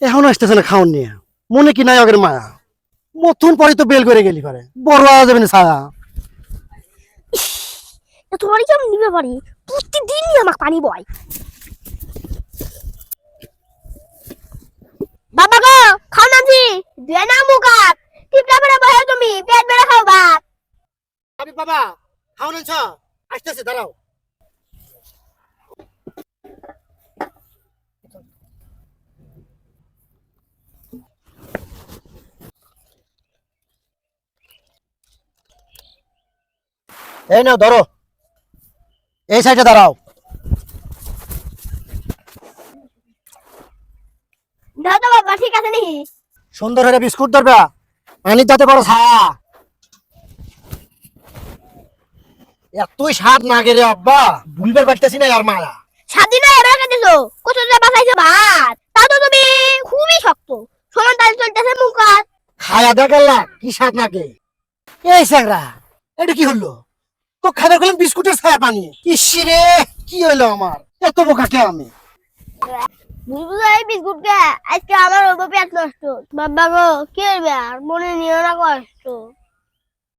এখন আসতেছে না খাওন নিয়ে, মনে কি নাই আগের মায়া? মতন পরে তো বেল করে গেলি পারে, বড় আওয়া যাবে না ছায়া। তোমারই কেমন নিবে পারি, প্রতিদিনই আমাকে পানি বয়। বাবা গো, খাও নামছি, দিয়ে না মুখ হাত, টিপটা বেড়ে বসে তুমি, পেট বেড়ে খাও ভাত। আরে বাবা, খাওন আনছ? আসতেছে, দাঁড়াও। এই নাও ধরো, এই সাইডে দাঁড়াও। দাও তো বাবা, ঠিক আছে নি? সুন্দর হয়ে বিস্কুট ধরবা, পানি যাতে বড় ছায়া। এতই স্বাদ না গেলে আব্বা, ভুলবার পারতেছি না আর মায়া। স্বাধীন হয়ে এবার দিছো, কত যে বাসাইছো ভাত, তা তো তুমি খুবই শক্ত। শোনো তাই চলতেছে মুখ হাত। খায়া দেখাল্লা কি স্বাদ নাকে। এই স্যাংরা, এটা কি হলো? তো খাবার খেলাম বিস্কুটের ছায়া পানি। ইসি রে, কি হইলো আমার? এত বোকা কে আমি? বুঝবুঝ এই বিস্কুট কে আজকে আমার ওপর পেট নষ্ট। বাবা গো, কি হইবে আর, মনে নিও না কষ্ট।